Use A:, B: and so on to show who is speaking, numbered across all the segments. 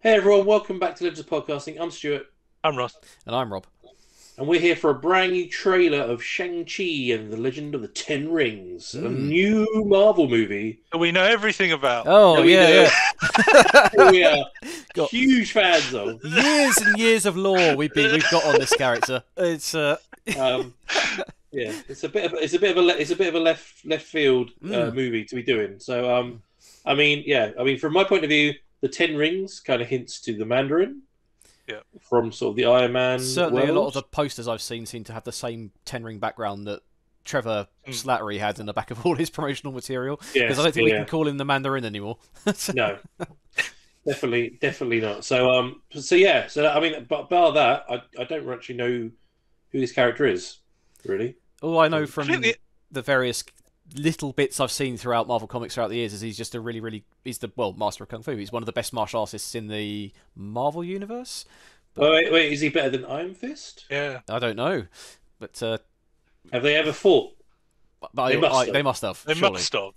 A: Hey everyone, welcome back to Legends of Podcasting. I'm Stuart,
B: I'm Ross.
C: And I'm Rob.
A: and we're here for a brand new trailer of Shang-Chi and the Legend of the Ten Rings, a new Marvel movie
B: That we know everything about.
C: Oh,
A: that we
C: yeah,
A: we are
C: Got
A: huge fans of.
C: years and years of lore we've got on this character. It's
A: Um, yeah, it's a bit of a left field movie to be doing. So, from my point of view, the Ten Rings kind of hints to the Mandarin.
B: Yeah.
A: From sort of the Iron Man
C: certainly
A: world.
C: a lot of the posters I've seen seem to have the same Ten Ring background that Trevor Slattery had in the back of all his promotional material. Because I don't think we can call him the Mandarin anymore.
A: No, definitely not. So but bar that, I don't actually know who this character is, really.
C: All I know from the various little bits I've seen throughout Marvel Comics throughout the years is he's just he's the master of Kung Fu. He's one of the best martial artists in the Marvel universe.
A: But, wait, is he better than Iron Fist?
B: Yeah.
C: I don't know. But
A: have they ever fought?
C: They must have.
B: They
C: surely.
B: must have.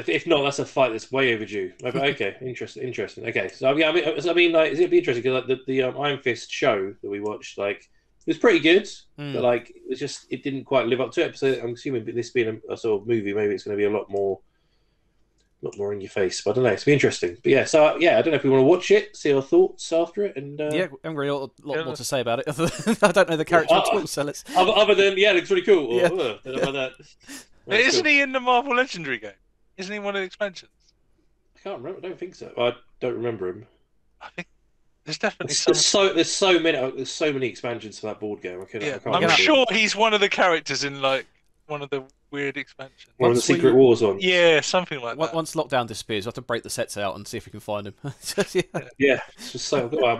A: If not, that's a fight that's way overdue. But okay, interesting. Okay, so like, it'd be interesting because like the Iron Fist show that we watched, like, it was pretty good, but like it didn't quite live up to it. So I'm assuming this being a sort of movie, maybe it's going to be a lot more in your face. But I don't know. It's be interesting. But I don't know if we want to watch it, see our thoughts after it, and
C: yeah, I haven't really a lot more to say about it. I don't know the character at all, so let's...
A: other than it looks really cool.
C: Yeah.
A: Don't know about that.
B: But isn't he in the Marvel Legendary game? Isn't he one of the expansions?
A: I can't remember. I don't think so. I don't remember him.
B: I think there's definitely
A: there's so many expansions for that board game.
B: I'm sure he's one of the characters in like one of the weird expansions.
A: One of the Secret Wars ones.
B: Yeah, something like that.
C: Once lockdown disappears, we have to break the sets out and see if we can find him.
A: Yeah, it's just so. I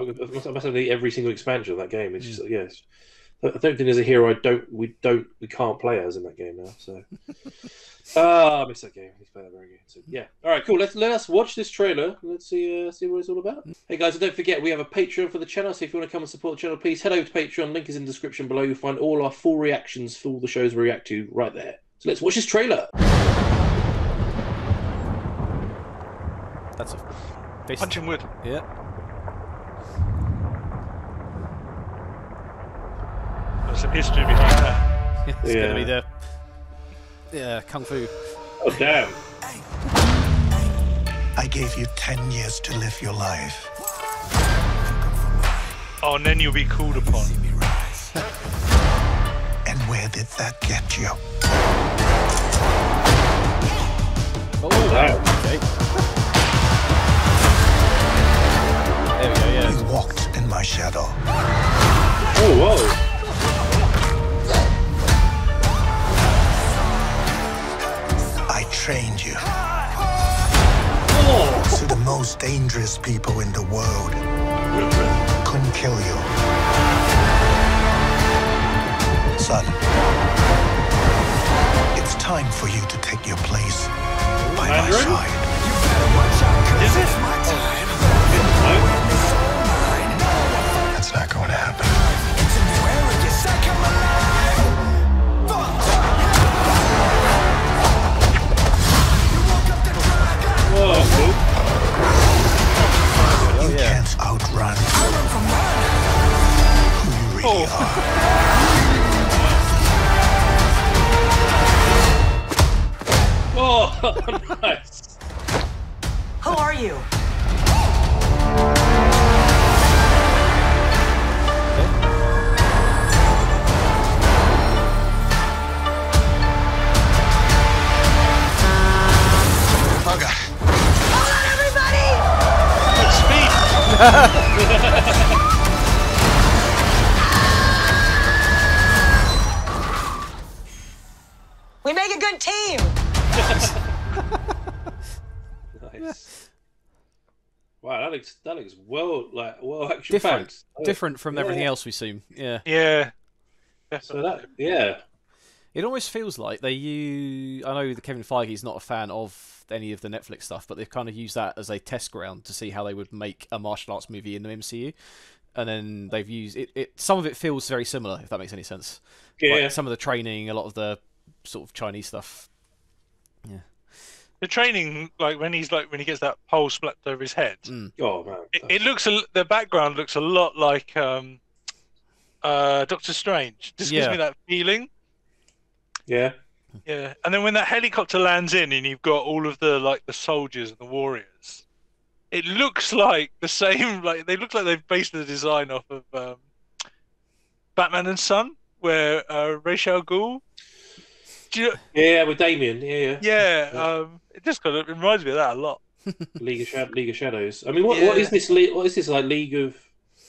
A: must have every single expansion of that game. It's just yes. I don't think there's a hero we can't play as in that game now. So. I missed that game. Let's play that very game. So yeah. All right, cool. Let us watch this trailer. Let's see what it's all about. Hey guys, and don't forget we have a Patreon for the channel. So if you want to come and support the channel, please head over to Patreon. Link is in the description below. You'll find all our full reactions for all the shows we react to right there. So let's watch this trailer.
C: That's a fist.
B: Punching wood.
C: Yeah.
B: There's some history behind that.
C: It's going to be the Kung Fu.
A: Oh damn.
D: I gave you 10 years to live your life.
B: Oh, and then you'll be called upon.
D: And where did that get you?
C: Oh,
A: wow.
C: Okay. There we go, yeah.
D: You walked in my shadow.
A: Oh, whoa.
D: I trained you. So the most dangerous people in the world couldn't kill you. Son, it's time for you to take your place by my side.
B: Is it?
D: That's not going to happen. You can't outrun who you really are.
A: Oh, nice.
E: Who are you?
D: Bugger.
E: Hold on, everybody! We make a good team.
A: Nice. Wow, that looks well action packed.
C: Different from everything else we've seen. Yeah.
B: Yeah.
A: So
C: It almost feels like they use... I know that Kevin Feige's not a fan of any of the Netflix stuff, but they've kind of used that as a test ground to see how they would make a martial arts movie in the MCU. And then they've used... Some of it feels very similar, if that makes any sense.
A: Yeah.
C: Like some of the training, a lot of the sort of Chinese stuff. Yeah.
B: the training, like when he gets that pole slapped over his head,
A: Oh man,
B: it looks the background looks a lot like Doctor Strange. Just gives
C: Yeah.
B: me that feeling.
A: yeah,
B: Yeah, and then when that helicopter lands in, and you've got all of the soldiers and the warriors, it looks like the same. Like they look like they've based the design off of Batman and Son, where Ra's al Ghul. Do you,
A: yeah, with Damien, yeah.
B: it just kind of reminds me of that a lot.
A: League of Shadows. I mean, what is this? What is this like? League of?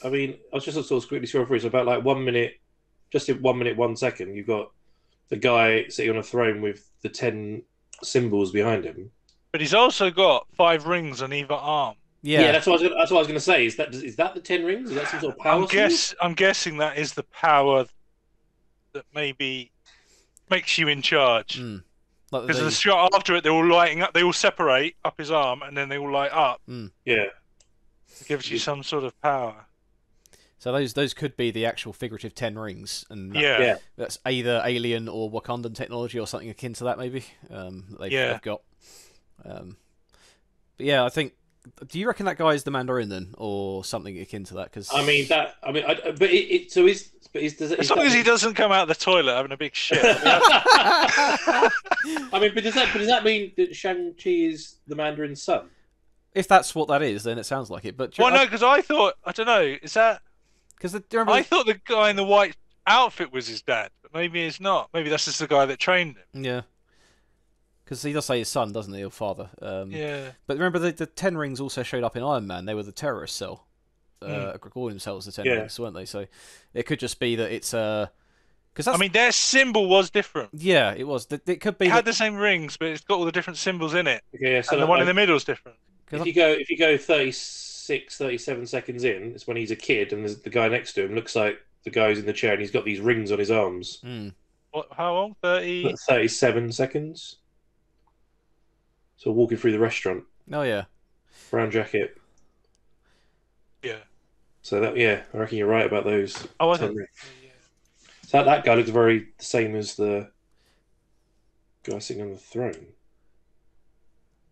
A: I mean, I was just sort of quickly scrolling through. It's about like 1 minute, just in 1 minute, 1 second. You've got the guy sitting on a throne with the 10 symbols behind him.
B: But he's also got 5 rings on either arm.
C: Yeah,
A: that's what I was going to say. Is that the 10 rings? Is that some sort of power?
B: I'm guessing that is the power that maybe makes you in charge. Because the shot after it, they're all lighting up. They all separate up his arm, and then they all light up.
A: Yeah,
B: It gives you some sort of power.
C: So those could be the actual figurative 10 rings, and that's either alien or Wakandan technology or something akin to that, maybe. They've got. But yeah, I think. Do you reckon that guy is the Mandarin then, or something akin to that? Because
B: As long as he doesn't come out of the toilet having a big shit.
A: I mean, but does that mean that Shang-Chi is the Mandarin's son?
C: if that's what that is, then it sounds like it. But
B: Well, no, because I don't know, is that?
C: Because
B: I thought the guy in the white outfit was his dad, but maybe it's not. Maybe that's just the guy that trained him.
C: Yeah. Because he does say his son, doesn't he, or father?
B: Yeah.
C: But remember, the 10 rings also showed up in Iron Man. They were the terrorist cell. Calling themselves the 10 rings, weren't they? So it could just be that it's because
B: I mean, their symbol was different.
C: Yeah, it was. It could be.
B: It had the same rings, but it's got all the different symbols in it.
A: Okay, yeah, so
B: and the one in the middle is different.
A: If you go 36, 37 seconds in, it's when he's a kid, and the guy next to him looks like the guy who's in the chair, and he's got these rings on his arms.
B: What? How long?
A: 37 seconds. So walking through the restaurant.
C: Oh yeah.
A: Brown jacket.
B: Yeah.
A: So I reckon you're right about those.
B: Oh, I think.
A: So that guy looks very the same as the guy sitting on the throne.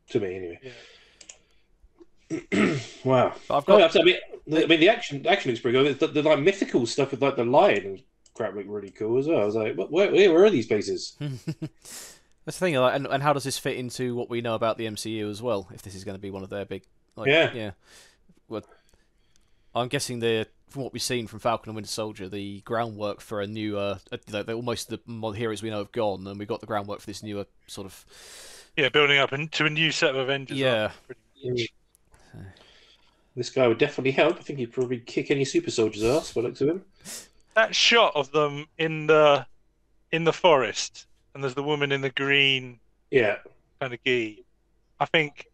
A: To me, anyway.
B: Yeah.
A: Wow.
C: I've got.
A: I mean, the action looks pretty good. The like mythical stuff with like the lion and crap looked really cool as well. I was like, where are these places?
C: That's the thing, and how does this fit into what we know about the MCU as well? If this is going to be one of their big, well, I'm guessing from what we've seen from Falcon and Winter Soldier, the groundwork for a new, almost the heroes we know have gone, and we've got the groundwork for this newer sort of,
B: building up into a new set of Avengers.
C: Yeah.
A: This guy would definitely help. I think he'd probably kick any super soldier's ass by the looks of him.
B: That shot of them in the forest. And there's the woman in the green, kind of gi. I think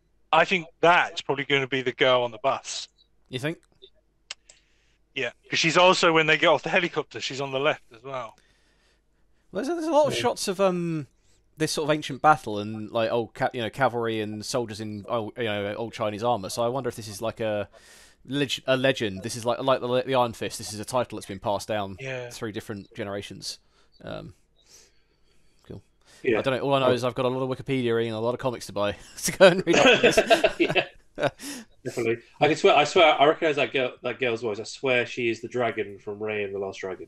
B: that's probably going to be the girl on the bus.
C: You think?
B: Yeah, because she's also, when they get off the helicopter, she's on the left as well.
C: There's a lot of shots of this sort of ancient battle and like old cavalry and soldiers in old Chinese armor. So I wonder if this is like a legend. This is like the Iron Fist. This is a title that's been passed down through different generations.
A: Yeah.
C: I don't know. All I know is I've got a lot of Wikipedia and a lot of comics to buy to go and read up this.
A: Definitely. I swear. I recognise that girl's voice. I swear she is the dragon from Ray and the Last Dragon.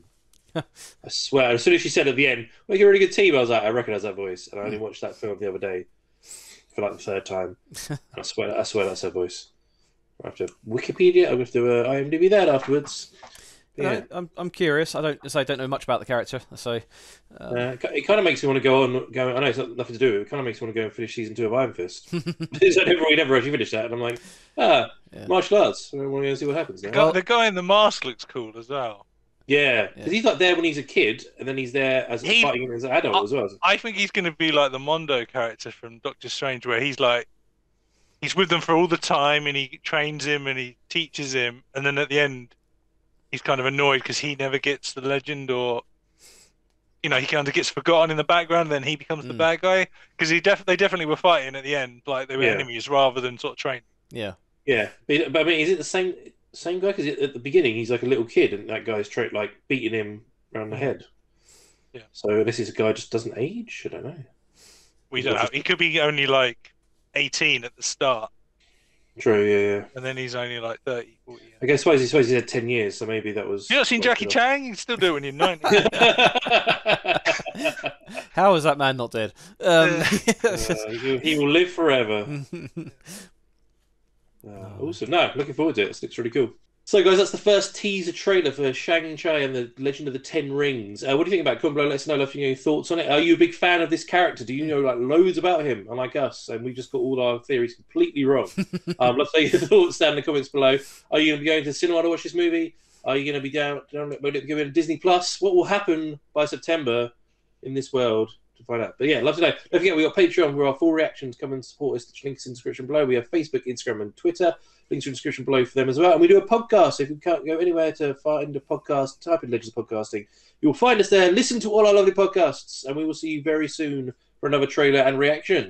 A: I swear. As soon as she said at the end, "We're a really good team," I was like, I recognise that voice, and I only watched that film the other day for like the 3rd time. I swear that's her voice. I have to Wikipedia. I'm going to do IMDb that afterwards. Yeah.
C: No, I'm curious. I don't know much about the character, so
A: it kind of makes me want to go. I know it's not nothing to do with it. It kind of makes me want to go and finish season 2 of Iron Fist. Because we never actually finished that, and I'm like, martial arts. I want to go see what happens now.
B: The guy in the mask looks cool as well.
A: Yeah, because he's like there when he's a kid, and then he's there as fighting as an adult as well.
B: I think he's going to be like the Mondo character from Doctor Strange, where he's with them for all the time, and he trains him and he teaches him, and then at the end, he's kind of annoyed because he never gets the legend, or he kind of gets forgotten in the background. And then he becomes the bad guy because they definitely were fighting at the end, like they were enemies rather than sort of training.
C: Yeah.
A: But I mean, is it the same guy? Because at the beginning he's like a little kid, and that guy's beating him around the head. Yeah. So this is a guy who just doesn't age. I don't know.
B: We don't know. He could be only like 18 at the start,
A: True, yeah.
B: and then he's only like 30, 40.
A: I suppose he's had 10 years, so maybe that was.
B: You not seen Jackie Chan? You can still do it when you're 90.
C: How is that man not dead?
A: He will live forever. Awesome. No, looking forward to it. This looks really cool. So, guys, that's the first teaser trailer for Shang-Chi and the Legend of the Ten Rings. What do you think about it? Come on below, let us know if you have any thoughts on it. Are you a big fan of this character? Do you know like loads about him, unlike us? And we just got all our theories completely wrong. Let's know your thoughts down in the comments below. Are you going to be going to the cinema to watch this movie? Are you going to be down going to Disney Plus? What will happen by September in this world? To find out. But yeah, love to know. Don't forget, we've got Patreon where our full reactions. Come and support us. Links in the description below. We have Facebook, Instagram, and Twitter. Links in the description below for them as well. And we do a podcast. So if you can't go anywhere to find a podcast, type in Legends of Podcasting. You'll find us there. Listen to all our lovely podcasts. And we will see you very soon for another trailer and reaction.